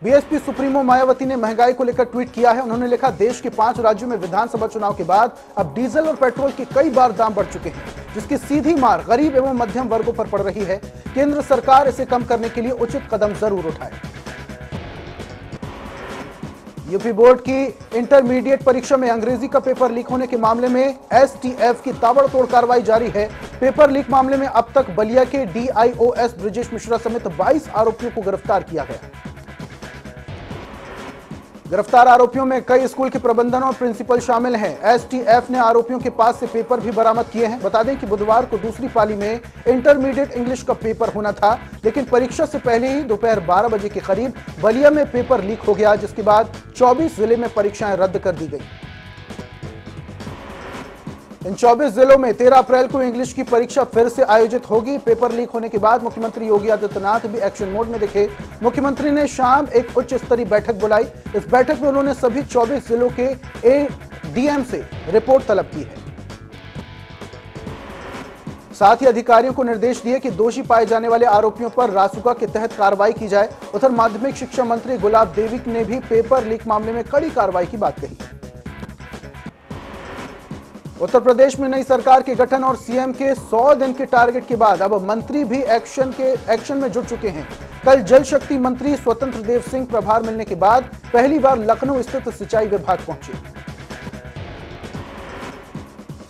BSP supremo Mayawati ने महंगाई को लेकर ट्वीट किया है। उन्होंने लिखा, देश के 5 राज्यों में विधानसभा चुनाव के बाद अब डीजल और पेट्रोल के कई बार दाम बढ़ चुके हैं, जिसकी सीधी मार गरीब एवं मध्यम वर्गों पर पड़ रही है। केंद्र सरकार इसे कम करने के लिए उचित कदम जरूर उठाए। यूपी बोर्ड की इंटरमीडिएट परीक्षा में अंग्रेजी का पेपर लीक होने के मामले में एसटीएफ की ताबड़तोड़ कार्रवाई जारी है। पेपर लीक मामले में अब तक बलिया के डीआईओएस ब्रजेश मिश्रा समेत 22 आरोपियों को गिरफ्तार किया गया। गिरफ्तार आरोपियों में कई स्कूल के प्रबंधन और प्रिंसिपल शामिल हैं। एसटीएफ ने आरोपियों के पास से पेपर भी बरामद किए हैं। बता दें कि बुधवार को दूसरी पाली में इंटरमीडिएट इंग्लिश का पेपर होना था, लेकिन परीक्षा से पहले ही दोपहर 12 बजे के करीब बलिया में पेपर लीक हो गया, जिसके बाद 24 जिले में परीक्षाएं रद्द कर दी गई। इन 24 जिलों में 13 अप्रैल को इंग्लिश की परीक्षा फिर से आयोजित होगी। पेपर लीक होने के बाद मुख्यमंत्री योगी आदित्यनाथ भी एक्शन मोड में दिखे। मुख्यमंत्री ने शाम एक उच्च स्तरीय बैठक बुलाई। इस बैठक में उन्होंने सभी 24 जिलों के एडीएम से रिपोर्ट तलब की है। साथ ही अधिकारियों को निर्देश दिए कि दोषी पाए जाने वाले आरोपियों पर रासुका के तहत कार्रवाई की जाए। उधर माध्यमिक शिक्षा मंत्री गुलाब देवी ने भी पेपर लीक मामले में कड़ी कार्रवाई की बात कही। उत्तर प्रदेश में नई सरकार के गठन और सीएम के 100 दिन के टारगेट के बाद अब मंत्री भी एक्शन में जुट चुके हैं। कल जल शक्ति मंत्री स्वतंत्र देव सिंह प्रभार मिलने के बाद पहली बार लखनऊ स्थित सिंचाई विभाग पहुंचे।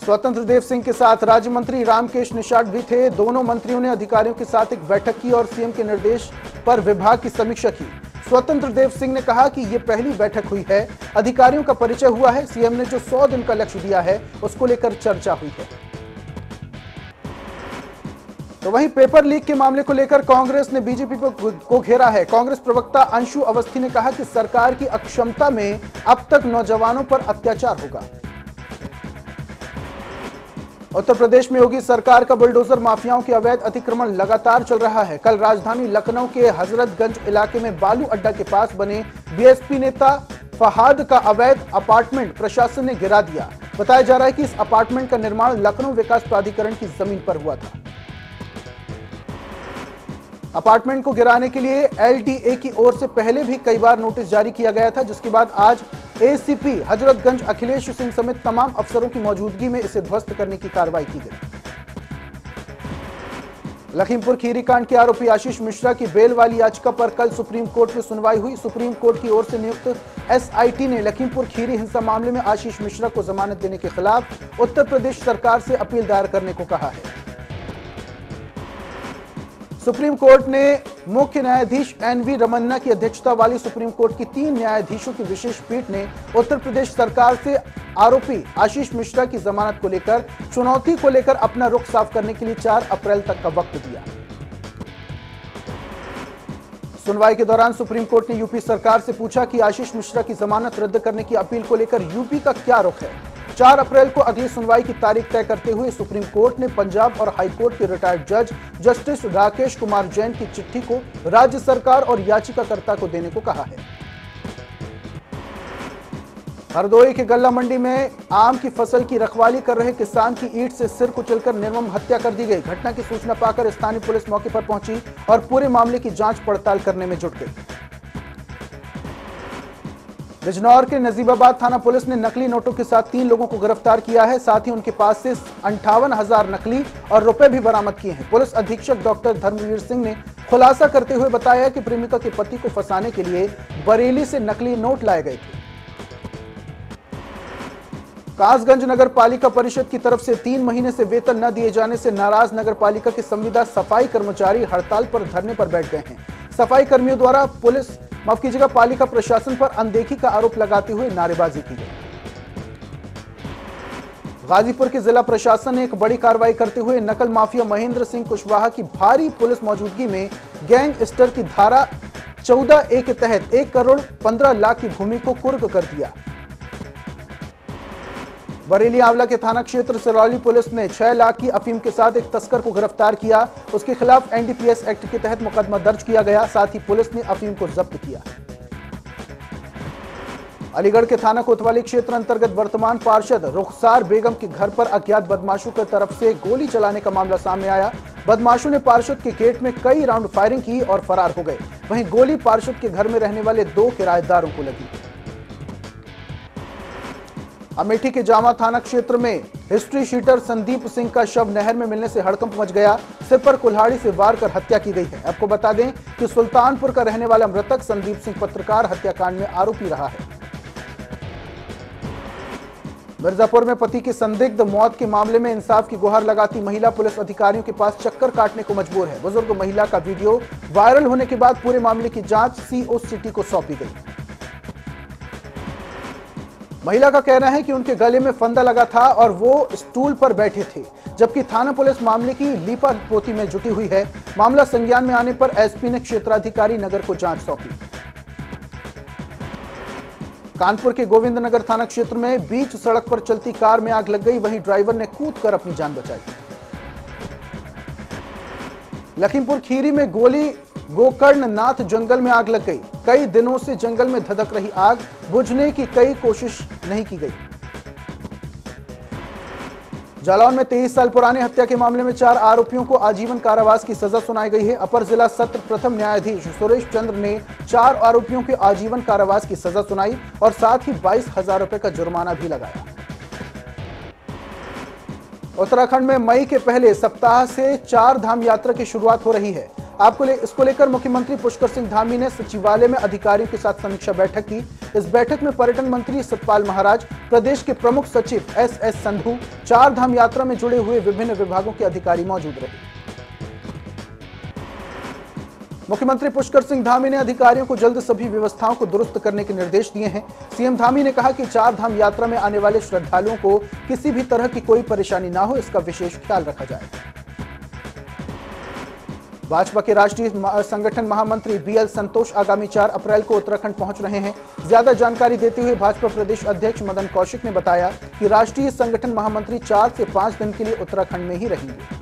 स्वतंत्र देव सिंह के साथ राज्य मंत्री रामकेश निषाद भी थे। दोनों मंत्रियों ने अधिकारियों के साथ एक बैठक की और सीएम के निर्देश पर विभाग की समीक्षा की। स्वतंत्र देव सिंह ने कहा कि यह पहली बैठक हुई है, अधिकारियों का परिचय हुआ है। सीएम ने जो 100 दिन का लक्ष्य दिया है उसको लेकर चर्चा हुई है। तो वहीं पेपर लीक के मामले को लेकर कांग्रेस ने बीजेपी को घेरा है। कांग्रेस प्रवक्ता अंशु अवस्थी ने कहा कि सरकार की अक्षमता में अब तक नौजवानों पर अत्याचार होगा। उत्तर प्रदेश में योगी सरकार का बुलडोजर माफियाओं के अवैध अतिक्रमण लगातार चल रहा है। कल राजधानी लखनऊ के हजरतगंज इलाके में बालू अड्डा के पास बने बीएसपी नेता फहाद का अवैध अपार्टमेंट प्रशासन ने गिरा दिया। बताया जा रहा है कि इस अपार्टमेंट का निर्माण लखनऊ विकास प्राधिकरण की जमीन पर हुआ था। अपार्टमेंट को गिराने के लिए एलडीए की ओर से पहले भी कई बार नोटिस जारी किया गया था, जिसके बाद आज एसीपी हजरतगंज अखिलेश सिंह समेत तमाम अफसरों की मौजूदगी में इसे ध्वस्त करने की कार्रवाई की गई। लखीमपुर खीरी कांड के आरोपी आशीष मिश्रा की बेल वाली याचिका पर कल सुप्रीम कोर्ट में सुनवाई हुई। सुप्रीम कोर्ट की ओर से नियुक्त एसआईटी ने लखीमपुर खीरी हिंसा मामले में आशीष मिश्रा को जमानत देने के खिलाफ उत्तर प्रदेश सरकार से अपील दायर करने को कहा है। सुप्रीम कोर्ट ने मुख्य न्यायाधीश एनवी रमन्ना की अध्यक्षता वाली सुप्रीम कोर्ट की 3 न्यायाधीशों की विशेष पीठ ने उत्तर प्रदेश सरकार से आरोपी आशीष मिश्रा की जमानत को लेकर चुनौती को लेकर अपना रुख साफ करने के लिए 4 अप्रैल तक का वक्त दिया। सुनवाई के दौरान सुप्रीम कोर्ट ने यूपी सरकार से पूछा कि आशीष मिश्रा की जमानत रद्द करने की अपील को लेकर यूपी का क्या रुख है। 4 अप्रैल को अगली सुनवाई की तारीख तय करते हुए सुप्रीम कोर्ट ने पंजाब और हाई कोर्ट के रिटायर्ड जज जस्टिस राकेश कुमार जैन की चिट्ठी को राज्य सरकार और याचिकाकर्ता को देने को कहा है। हरदोई के गल्ला मंडी में आम की फसल की रखवाली कर रहे किसान की ईंट से सिर कुचलकर निर्मम हत्या कर दी गई। घटना की सूचना पाकर स्थानीय पुलिस मौके पर पहुंची और पूरे मामले की जांच पड़ताल करने में जुट गई। बिजनौर के नजीबाबाद थाना पुलिस ने नकली नोटों के साथ 3 लोगों को गिरफ्तार किया है। साथ ही उनके पास से 58,000 नकली और रुपए भी बरामद किए हैं। पुलिस अधीक्षक डॉक्टर धर्मवीर सिंह ने खुलासा करते हुए बताया कि प्रेमिका के पति को फंसाने के लिए बरेली से नकली नोट लाए गए थे। कासगंज नगर पालिका परिषद की तरफ से 3 महीने से वेतन न दिए जाने से नाराज नगर पालिका के संविदा सफाई कर्मचारी हड़ताल पर धरने पर बैठ गए हैं। सफाई कर्मियों द्वारा पालिका प्रशासन पर अनदेखी का आरोप लगाते हुए नारेबाजी की गई। गाजीपुर के जिला प्रशासन ने एक बड़ी कार्रवाई करते हुए नकल माफिया महेंद्र सिंह कुशवाहा की भारी पुलिस मौजूदगी में गैंगस्टर की धारा 14A के तहत 1 करोड़ 15 लाख की भूमि को कुर्क कर दिया। बरेली आंवला के थाना क्षेत्र सिरौली पुलिस ने 6 लाख की अफीम के साथ एक तस्कर को गिरफ्तार किया। उसके खिलाफ एनडीपीएस एक्ट के तहत मुकदमा दर्ज किया गया। साथ ही पुलिस ने अफीम को जब्त किया। अलीगढ़ के थाना कोतवाली क्षेत्र अंतर्गत वर्तमान पार्षद रुखसार बेगम के घर पर अज्ञात बदमाशों की तरफ से गोली चलाने का मामला सामने आया। बदमाशों ने पार्षद के गेट में कई राउंड फायरिंग की और फरार हो गए। वहीं गोली पार्षद के घर में रहने वाले 2 किराएदारों को लगी। अमेठी के जामा थाना क्षेत्र में हिस्ट्री शीटर संदीप सिंह का शव नहर में मिलने से हड़कंप मच गया। सिर पर कुल्हाड़ी से वार कर हत्या की गई है। आपको बता दें कि सुल्तानपुर का रहने वाला मृतक संदीप सिंह पत्रकार हत्याकांड में आरोपी रहा है। मिर्जापुर में पति की संदिग्ध मौत के मामले में इंसाफ की गुहार लगाती महिला पुलिस अधिकारियों के पास चक्कर काटने को मजबूर है। बुजुर्ग महिला का वीडियो वायरल होने के बाद पूरे मामले की जांच सीओ सिटी को सौंपी गई। महिला का कहना है कि उनके गले में फंदा लगा था और वो स्टूल पर बैठे थे, जबकि थाना पुलिस मामले की लीपापोती में जुटी हुई है। मामला संज्ञान में आने पर एसपी ने क्षेत्राधिकारी नगर को जांच सौंपी। कानपुर के गोविंदनगर थाना क्षेत्र में बीच सड़क पर चलती कार में आग लग गई। वहीं ड्राइवर ने कूदकर अपनी जान बचाई। लखीमपुर खीरी में गोकर्ण नाथ जंगल में आग लग गई। कई दिनों से जंगल में धधक रही आग बुझने की कई कोशिश नहीं की गई। जालौन में 23 साल पुराने हत्या के मामले में 4 आरोपियों को आजीवन कारावास की सजा सुनाई गई है। अपर जिला सत्र प्रथम न्यायाधीश सुरेश चंद्र ने 4 आरोपियों के आजीवन कारावास की सजा सुनाई और साथ ही 22,000 रुपए का जुर्माना भी लगाया। उत्तराखंड में मई के पहले सप्ताह से 4 धाम यात्रा की शुरुआत हो रही है। इसको लेकर मुख्यमंत्री पुष्कर सिंह धामी ने सचिवालय में अधिकारियों के साथ समीक्षा बैठक की। इस बैठक में पर्यटन मंत्री सतपाल महाराज, प्रदेश के प्रमुख सचिव एस संधू, 4 धाम यात्रा में जुड़े हुए विभिन्न विभागों के अधिकारी मौजूद रहे। मुख्यमंत्री पुष्कर सिंह धामी ने अधिकारियों को जल्द सभी व्यवस्थाओं को दुरुस्त करने के निर्देश दिए हैं। सीएम धामी ने कहा कि 4 धाम यात्रा में आने वाले श्रद्धालुओं को किसी भी तरह की कोई परेशानी ना हो, इसका विशेष ख्याल रखा जाए। भाजपा के राष्ट्रीय संगठन महामंत्री बीएल संतोष आगामी 4 अप्रैल को उत्तराखंड पहुंच रहे हैं। ज्यादा जानकारी देते हुए भाजपा प्रदेश अध्यक्ष मदन कौशिक ने बताया कि राष्ट्रीय संगठन महामंत्री 4 से 5 दिन के लिए उत्तराखंड में ही रहेंगे।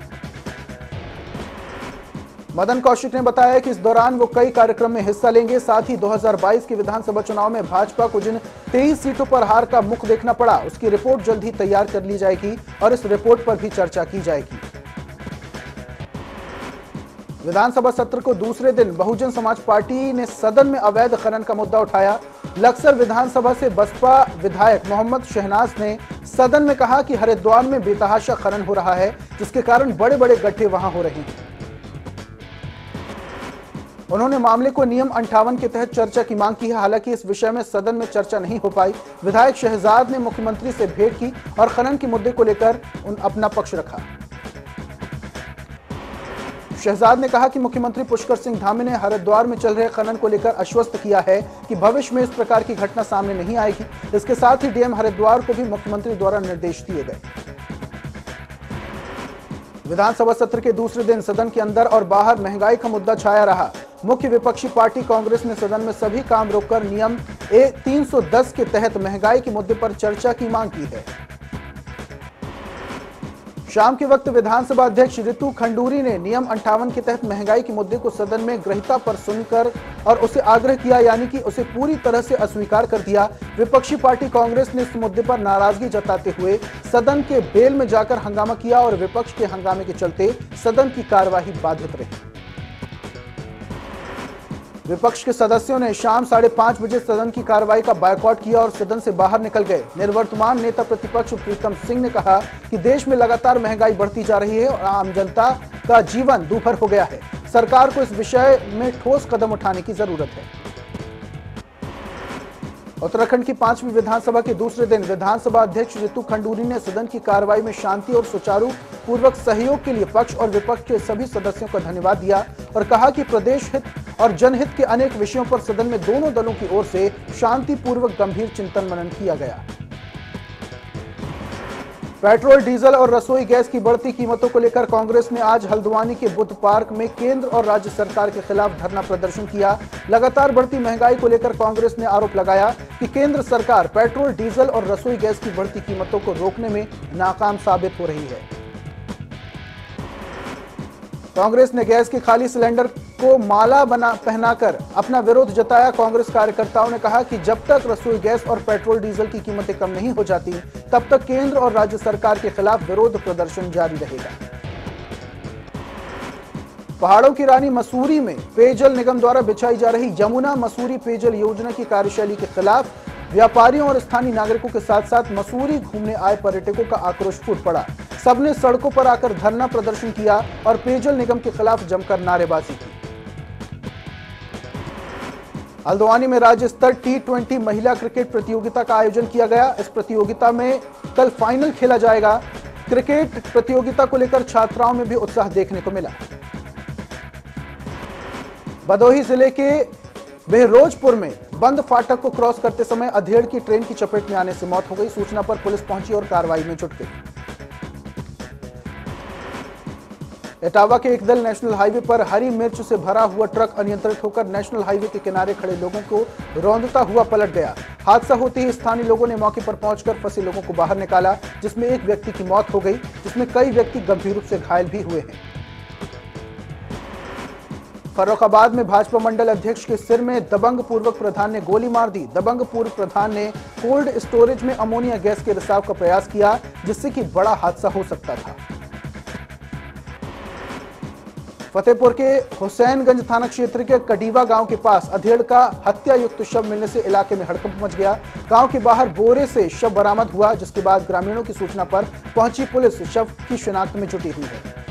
मदन कौशिक ने बताया कि इस दौरान वो कई कार्यक्रम में हिस्सा लेंगे। साथ ही 2022 के विधानसभा चुनाव में भाजपा को जिन 23 सीटों पर हार का मुख देखना पड़ा, उसकी रिपोर्ट जल्द ही तैयार कर ली जाएगी और इस रिपोर्ट पर भी चर्चा की जाएगी। विधानसभा सत्र को दूसरे दिन बहुजन समाज पार्टी ने सदन में अवैध खनन का मुद्दा उठाया। लक्सर विधानसभा से बसपा विधायक मोहम्मद शहनाज ने सदन में कहा कि हरिद्वार में बेतहाशा खनन हो रहा है, जिसके कारण बड़े बड़े गड्ढे वहां हो रहे हैं। उन्होंने मामले को नियम 58 के तहत चर्चा की मांग की है। हालांकि इस विषय में सदन में चर्चा नहीं हो पाई। विधायक शहजाद ने मुख्यमंत्री से भेंट की और खनन के मुद्दे को लेकर अपना पक्ष रखा। शहजाद ने कहा कि मुख्यमंत्री पुष्कर सिंह धामी ने हरिद्वार में चल रहे खनन को लेकर आश्वस्त किया है कि भविष्य में इस प्रकार की घटना सामने नहीं आएगी। इसके साथ ही डीएम हरिद्वार को भी मुख्यमंत्री द्वारा निर्देश दिए गए। विधानसभा सत्र के दूसरे दिन सदन के अंदर और बाहर महंगाई का मुद्दा छाया रहा। मुख्य विपक्षी पार्टी कांग्रेस ने सदन में सभी काम रोककर नियम 310 के तहत महंगाई के मुद्दे पर चर्चा की मांग की है। शाम के वक्त विधानसभा अध्यक्ष रितु खंडूरी ने नियम 58 के तहत महंगाई के मुद्दे को सदन में गृहीता पर सुनकर और उसे आग्रह किया, यानी कि उसे पूरी तरह से अस्वीकार कर दिया। विपक्षी पार्टी कांग्रेस ने इस मुद्दे पर नाराजगी जताते हुए सदन के बेल में जाकर हंगामा किया और विपक्ष के हंगामे के चलते सदन की कार्यवाही बाधित रही। विपक्ष के सदस्यों ने शाम 5:30 बजे सदन की कार्रवाई का बायकॉट किया और सदन से बाहर निकल गए। निवर्तमान नेता प्रतिपक्ष प्रीतम सिंह ने कहा कि देश में लगातार महंगाई बढ़ती जा रही है और आम जनता का जीवन दूभर हो गया है। सरकार को इस विषय में ठोस कदम उठाने की जरूरत है। उत्तराखंड की 5वीं विधानसभा के दूसरे दिन विधानसभा अध्यक्ष रितु खंडूरी ने सदन की कार्रवाई में शांति और सुचारू पूर्वक सहयोग के लिए पक्ष और विपक्ष के सभी सदस्यों का धन्यवाद दिया और कहा कि प्रदेश हित और जनहित के अनेक विषयों पर सदन में दोनों दलों की ओर से शांतिपूर्वक गंभीर चिंतन मनन किया गया। पेट्रोल, डीजल और रसोई गैस की बढ़ती कीमतों को लेकर कांग्रेस ने आज हल्द्वानी के बुद्ध पार्क में केंद्र और राज्य सरकार के खिलाफ धरना प्रदर्शन किया। लगातार बढ़ती महंगाई को लेकर कांग्रेस ने आरोप लगाया कि केंद्र सरकार पेट्रोल, डीजल और रसोई गैस की बढ़ती कीमतों को रोकने में नाकाम साबित हो रही है। कांग्रेस ने गैस के खाली सिलेंडर को माला पहनाकर अपना विरोध जताया। कांग्रेस कार्यकर्ताओं ने कहा कि जब तक रसोई गैस और पेट्रोल डीजल की कीमतें कम नहीं हो जाती, तब तक केंद्र और राज्य सरकार के खिलाफ विरोध प्रदर्शन जारी रहेगा। पहाड़ों की रानी मसूरी में पेयजल निगम द्वारा बिछाई जा रही यमुना मसूरी पेयजल योजना की कार्यशैली के खिलाफ व्यापारियों और स्थानीय नागरिकों के साथ साथ मसूरी घूमने आए पर्यटकों का आक्रोश फूट पड़ा। सबने सड़कों पर आकर धरना प्रदर्शन किया और पेयजल निगम के खिलाफ जमकर नारेबाजी की। हल्द्वानी में राज्य स्तर T20 महिला क्रिकेट प्रतियोगिता का आयोजन किया गया। इस प्रतियोगिता में कल फाइनल खेला जाएगा। क्रिकेट प्रतियोगिता को लेकर छात्राओं में भी उत्साह देखने को मिला। भदोही जिले के बहरोजपुर में बंद फाटक को क्रॉस करते समय अधेड़ की ट्रेन की चपेट में आने से मौत हो गई। सूचना पर पुलिस पहुंची और कार्रवाई में जुट गई। इटावा के एकदल नेशनल हाईवे पर हरी मिर्च से भरा हुआ ट्रक अनियंत्रित होकर नेशनल हाईवे के किनारे खड़े लोगों को रौंदता हुआ पलट गया। हादसा होते ही स्थानीय लोगों ने मौके पर पहुंचकर फंसे लोगों को बाहर निकाला, जिसमें एक व्यक्ति की मौत हो गई, जिसमें कई व्यक्ति गंभीर रूप से घायल भी हुए हैं। फर्रुखाबाद में भाजपा मंडल अध्यक्ष के सिर में दबंग पूर्व प्रधान ने गोली मार दी। दबंग पूर्व प्रधान ने कोल्ड स्टोरेज में अमोनिया गैस के रिसाव का प्रयास किया, जिससे कि बड़ा हादसा हो सकता था। फतेहपुर के हुसैनगंज थाना क्षेत्र के कडीवा गांव के पास अधेड़ का हत्या युक्त शव मिलने से इलाके में हड़कंप मच गया। गांव के बाहर बोरे से शव बरामद हुआ, जिसके बाद ग्रामीणों की सूचना पर पहुंची पुलिस शव की शिनाख्त में जुटी हुई है।